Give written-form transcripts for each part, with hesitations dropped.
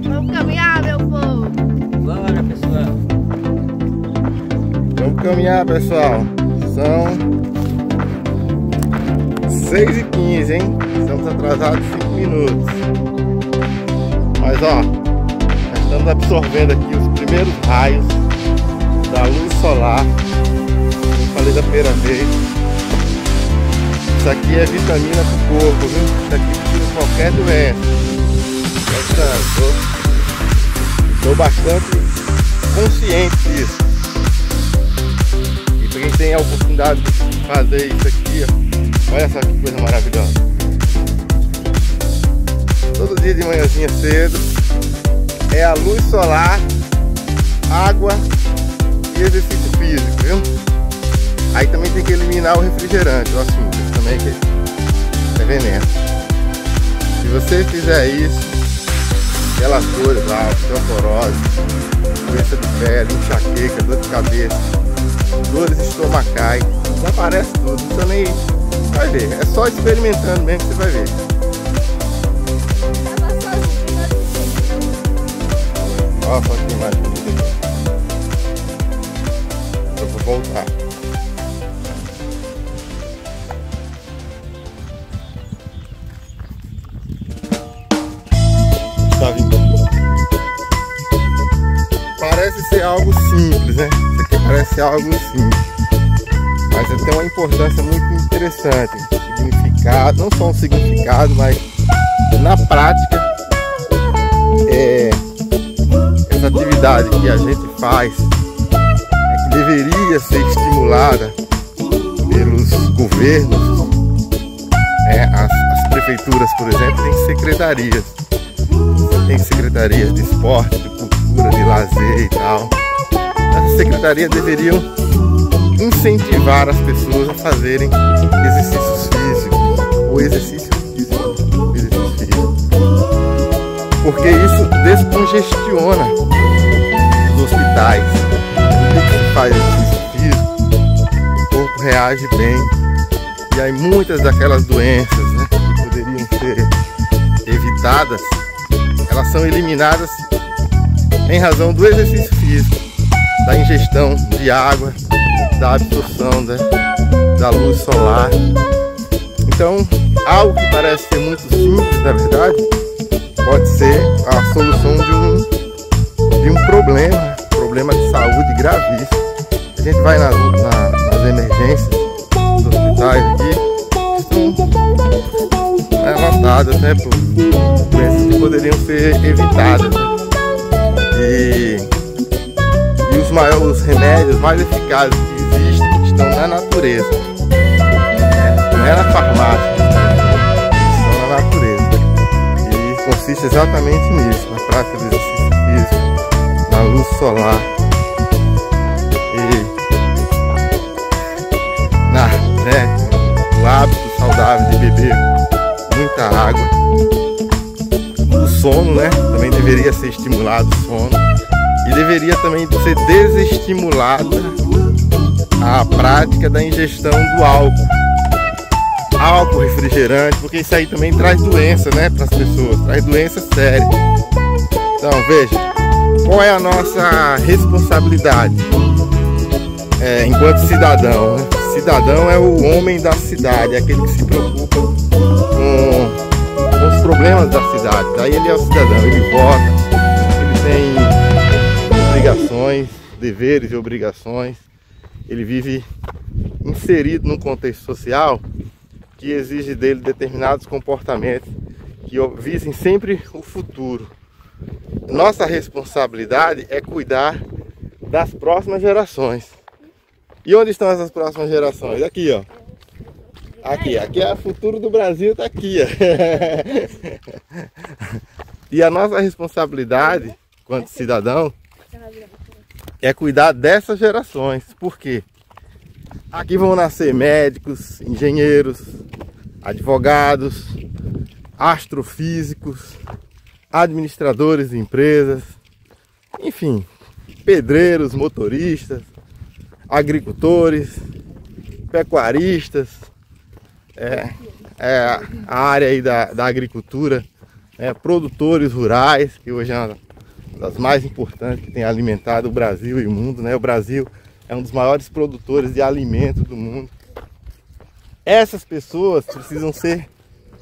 Vamos caminhar, meu povo. Bora, pessoal. Vamos caminhar, pessoal. São 6h15, hein? Estamos atrasados 5 minutos. Mas ó, nós estamos absorvendo aqui os primeiros raios da luz solar. Eu falei da primeira vez. Isso aqui é vitamina pro corpo, viu? Isso aqui tira qualquer doença. Estou bastante consciente disso. E para quem tem a oportunidade de fazer isso aqui, ó, olha só que coisa maravilhosa. Todo dia de manhãzinha cedo é a luz solar, água e exercício físico, viu? Aí também tem que eliminar o refrigerante, o açúcar, também que é veneno. Se você fizer isso, aquelas dores lá, osteoporose, doença de pele, enxaqueca, dor de cabeça, dores estomacais, desaparece tudo, não precisa nem vai ver, é só experimentando mesmo que você vai ver. Olha só que imagem bonita aqui. Eu vou voltar. Tá vindo. Parece ser algo simples, né? Isso aqui parece ser algo simples, mas tem uma importância muito interessante. Significado, não só um significado, mas na prática essa atividade que a gente faz é que deveria ser estimulada pelos governos. As prefeituras, por exemplo, têm secretarias. Tem secretarias de esporte, de cultura, de lazer e tal. Essas secretarias deveriam incentivar as pessoas a fazerem exercícios físicos, ou exercício físico, porque isso descongestiona os hospitais. Quando faz exercício físico, o corpo reage bem, e aí muitas daquelas doenças, né, que poderiam ser evitadas, elas são eliminadas em razão do exercício físico, da ingestão de água, da absorção da luz solar. Então, algo que parece ser muito simples, na verdade, pode ser a solução de um problema de saúde gravíssimo. A gente vai nas emergências dos hospitais aqui, estão lotadas, né, por doenças que poderiam ser evitadas, né? E os remédios mais eficazes que existem estão na natureza, né? Não é na farmácia, estão na natureza. E consiste exatamente nisso, na prática do exercício físico, na luz solar e o hábito saudável de beber muita água. O sono, né? Também deveria ser estimulado o sono. E deveria também ser desestimulada a prática da ingestão do álcool, refrigerante, porque isso aí também traz doença, né, para as pessoas, traz doença séria. Então veja, qual é a nossa responsabilidade enquanto cidadão, né? Cidadão é o homem da cidade, é aquele que se preocupa com os problemas da cidade. Daí ele é o cidadão, ele vota, ele tem obrigações, deveres e obrigações. Ele vive inserido num contexto social que exige dele determinados comportamentos que visem sempre o futuro. Nossa responsabilidade é cuidar das próximas gerações. E onde estão essas próximas gerações? Aqui, ó. Aqui é o futuro do Brasil, tá aqui, ó. E a nossa responsabilidade, enquanto cidadão, é cuidar dessas gerações. Por quê? Aqui vão nascer médicos, engenheiros, advogados, astrofísicos, administradores de empresas, enfim, pedreiros, motoristas, agricultores, pecuaristas. A área aí da agricultura produtores rurais, que hoje é uma das mais importantes que tem alimentado o Brasil e o mundo, né? O Brasil é um dos maiores produtores de alimento do mundo. Essas pessoas precisam ser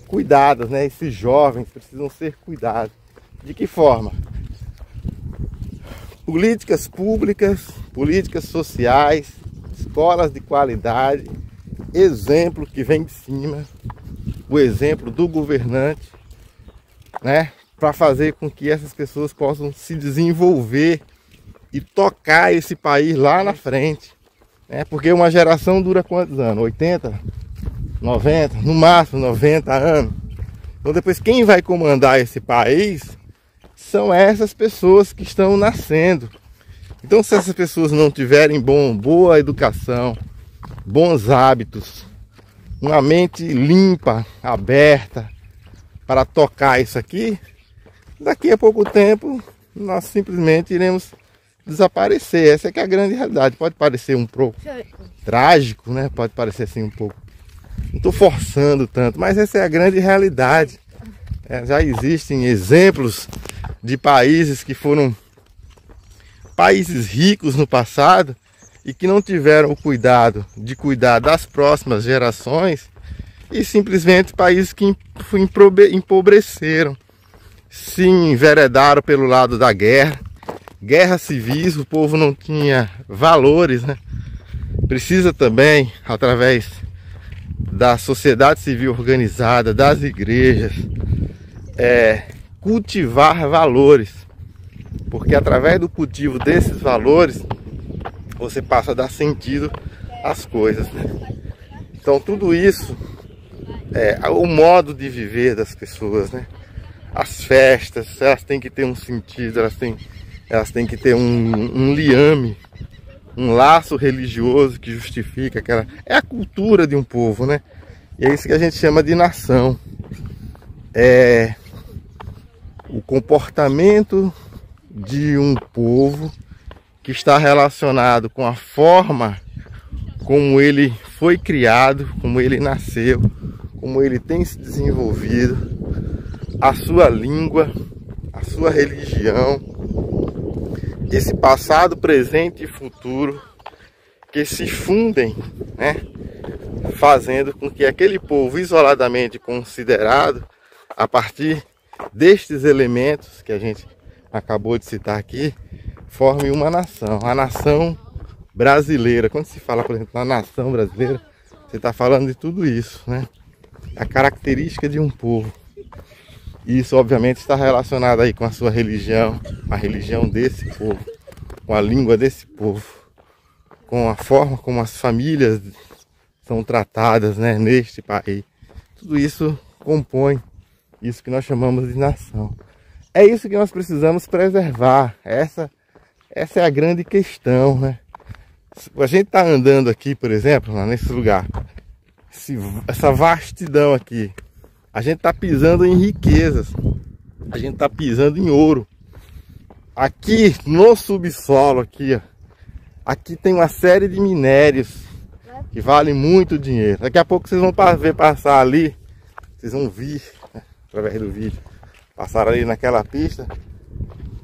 cuidadas, né? Esses jovens precisam ser cuidados. De que forma? Políticas públicas, políticas sociais, escolas de qualidade, exemplo que vem de cima, o exemplo do governante, né? Para fazer com que essas pessoas possam se desenvolver e tocar esse país lá na frente, né? Porque uma geração dura quantos anos? 80, 90, no máximo 90 anos. Então depois quem vai comandar esse país são essas pessoas que estão nascendo. Então se essas pessoas não tiverem boa educação, bons hábitos, uma mente limpa, aberta para tocar isso aqui, daqui a pouco tempo nós simplesmente iremos desaparecer. Essa é que é a grande realidade. Pode parecer um pouco trágico, né? Pode parecer assim um pouco, não estou forçando tanto, mas essa é a grande realidade. Já existem exemplos de países que foram países ricos no passado e que não tiveram o cuidado de cuidar das próximas gerações, e simplesmente países que empobreceram, se enveredaram pelo lado da guerra, guerras civis. O povo não tinha valores, né? Precisa também, através da sociedade civil organizada, das igrejas, cultivar valores, porque através do cultivo desses valores você passa a dar sentido às coisas, né? Então tudo isso é o modo de viver das pessoas, né? As festas, elas têm que ter um sentido, elas têm que ter um liame, um laço religioso que justifica aquela... É a cultura de um povo, né? E é isso que a gente chama de nação. É o comportamento de um povo que está relacionado com a forma como ele foi criado, como ele nasceu, como ele tem se desenvolvido, a sua língua, a sua religião, esse passado, presente e futuro que se fundem, né? Fazendo com que aquele povo isoladamente considerado, a partir destes elementos que a gente acabou de citar aqui, forme uma nação, a nação brasileira. Quando se fala, por exemplo, na nação brasileira, você está falando de tudo isso, né? A característica de um povo. E isso obviamente está relacionado aí com a sua religião, a religião desse povo, com a língua desse povo, com a forma como as famílias são tratadas, né, neste país. Tudo isso compõe isso que nós chamamos de nação. É isso que nós precisamos preservar. Essa é a grande questão, né? A gente está andando aqui, por exemplo, lá nesse lugar, essa vastidão aqui, a gente está pisando em riquezas, a gente está pisando em ouro. Aqui no subsolo, aqui, ó, aqui tem uma série de minérios que valem muito dinheiro. Daqui a pouco vocês vão ver passar ali, vocês vão vir, né, através do vídeo, passar ali naquela pista,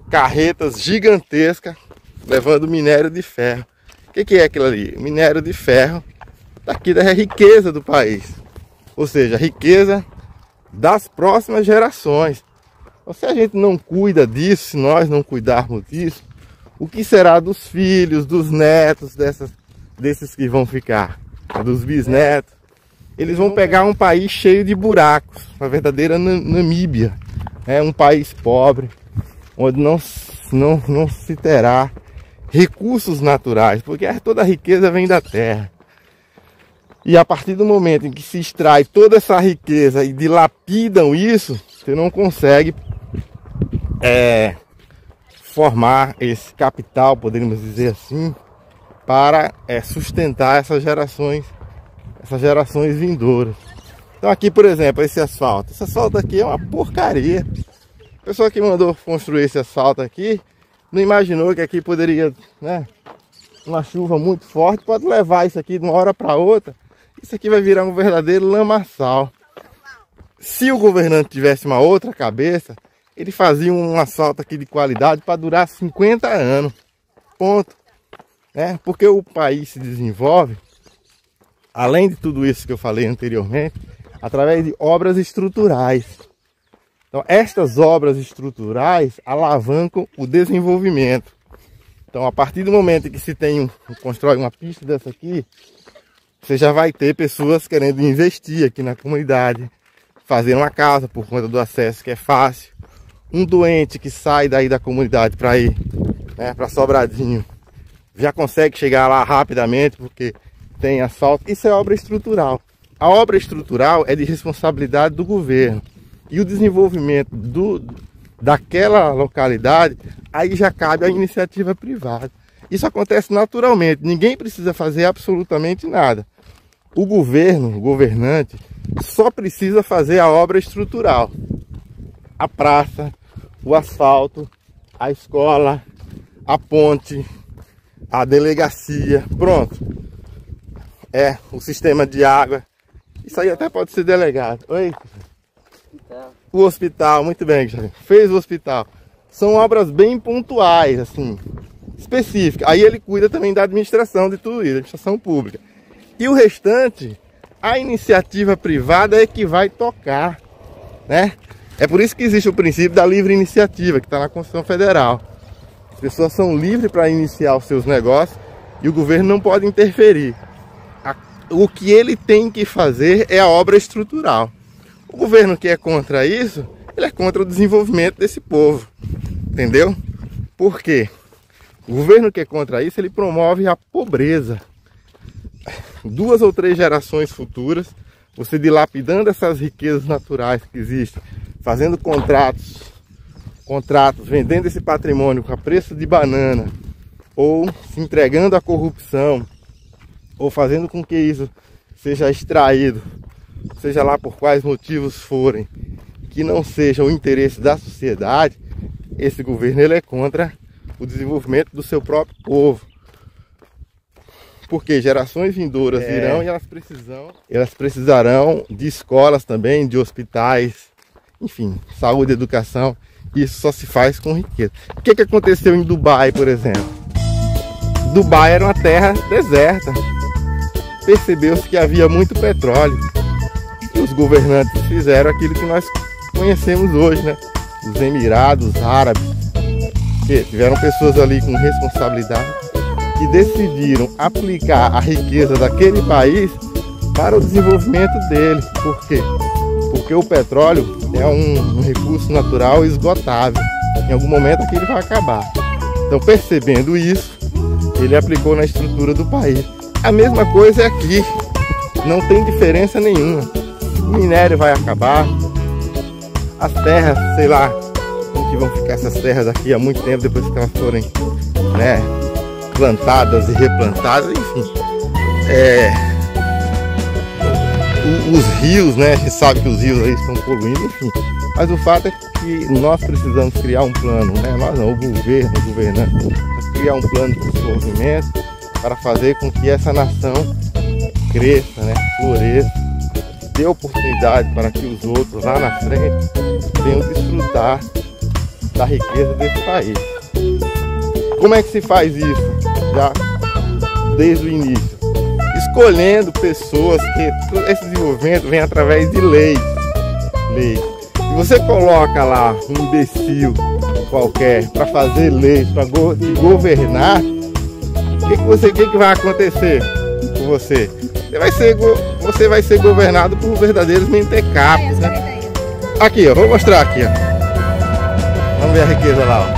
carretas gigantescas levando minério de ferro. O que é aquilo ali? Minério de ferro daqui da riqueza do país, ou seja, a riqueza das próximas gerações. Então, se a gente não cuida disso, se nós não cuidarmos disso, o que será dos filhos, dos netos desses que vão ficar, dos bisnetos? Eles vão pegar um país cheio de buracos, uma verdadeira Namíbia, um país pobre, onde não se terá recursos naturais, porque toda a riqueza vem da terra. E a partir do momento em que se extrai toda essa riqueza e dilapidam isso, você não consegue formar esse capital, poderíamos dizer assim, para sustentar essas gerações vindouras. Então aqui, por exemplo, esse asfalto aqui é uma porcaria. A pessoa que mandou construir esse asfalto aqui não imaginou que aqui poderia, né, uma chuva muito forte pode levar isso aqui de uma hora para outra. Isso aqui vai virar um verdadeiro lamaçal. Se o governante tivesse uma outra cabeça, ele fazia um asfalto aqui de qualidade para durar 50 anos. Ponto. Porque o país se desenvolve, além de tudo isso que eu falei anteriormente, através de obras estruturais. Então, estas obras estruturais alavancam o desenvolvimento. Então, a partir do momento que se constrói uma pista dessa aqui, você já vai ter pessoas querendo investir aqui na comunidade, fazer uma casa por conta do acesso que é fácil. Um doente que sai daí da comunidade para ir para Sobradinho, já consegue chegar lá rapidamente porque tem asfalto. Isso é obra estrutural. A obra estrutural é de responsabilidade do governo. E o desenvolvimento daquela localidade, aí já cabe à iniciativa privada. Isso acontece naturalmente, ninguém precisa fazer absolutamente nada. O governo, o governante, só precisa fazer a obra estrutural. A praça, o asfalto, a escola, a ponte, a delegacia, pronto. O sistema de água. Isso aí até pode ser delegado. Oi? O hospital, muito bem, fez o hospital. São obras bem pontuais, assim, específicas. Aí ele cuida também da administração de tudo isso, da administração pública. E o restante, a iniciativa privada é que vai tocar, É por isso que existe o princípio da livre iniciativa, que está na Constituição Federal. As pessoas são livres para iniciar os seus negócios e o governo não pode interferir. O que ele tem que fazer é a obra estrutural. O governo que é contra isso, ele é contra o desenvolvimento desse povo, entendeu? Por quê? O governo que é contra isso, ele promove a pobreza. 2 ou 3 gerações futuras, você dilapidando essas riquezas naturais que existem, fazendo contratos, vendendo esse patrimônio a preço de banana, ou se entregando à corrupção, ou fazendo com que isso seja extraído, seja lá por quais motivos forem, que não seja o interesse da sociedade, esse governo ele é contra o desenvolvimento do seu próprio povo. Porque gerações vindouras virão e elas precisarão de escolas também, de hospitais, enfim, saúde, educação. Isso só se faz com riqueza. O que aconteceu em Dubai, por exemplo? Dubai era uma terra deserta. Percebeu-se que havia muito petróleo. E os governantes fizeram aquilo que nós conhecemos hoje, Os Emirados Árabes. Que tiveram pessoas ali com responsabilidade que decidiram aplicar a riqueza daquele país para o desenvolvimento dele. Por quê? Porque o petróleo é um recurso natural esgotável. Em algum momento aquilo vai acabar. Então, percebendo isso, ele aplicou na estrutura do país. A mesma coisa é aqui. Não tem diferença nenhuma. O minério vai acabar. As terras, sei lá, como que vão ficar essas terras aqui há muito tempo, depois que elas forem, plantadas e replantadas, enfim. Os rios, a gente sabe que os rios aí estão poluindo, enfim. Mas o fato é que nós precisamos criar um plano, Nós não, o governo, o governante, criar um plano de desenvolvimento para fazer com que essa nação cresça, floresça, dê oportunidade para que os outros lá na frente venham desfrutar da riqueza desse país. Como é que se faz isso? Já desde o início, escolhendo pessoas que esse desenvolvimento vem através de leis. Se você coloca lá um imbecil qualquer para fazer leis, para governar, o que vai acontecer com você? Você vai ser governado por verdadeiros mentecaptos, Aqui, vou mostrar aqui, Vamos ver a riqueza lá,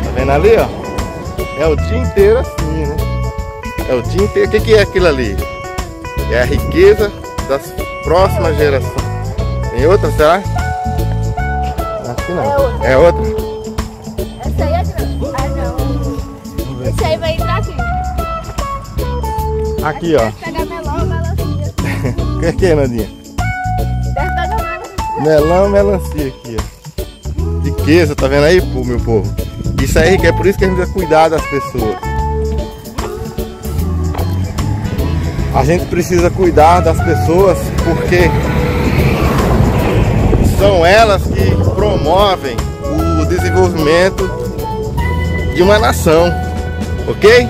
Tá vendo ali, É o dia inteiro assim, É o dia inteiro. O que é aquilo ali? É a riqueza das próximas gerações. Tem outra, será? Acho que não. É outra? Essa aí é grande. Ah, não. Esse aí vai entrar aqui. Aqui, ó. Deve pegar melão ou melancia. O que é, Nandinha? Deve pegar melancia. Melão, melancia aqui, ó. Riqueza, tá vendo aí, meu povo? Isso aí é por isso que a gente precisa cuidar das pessoas. A gente precisa cuidar das pessoas porque são elas que promovem o desenvolvimento de uma nação, ok?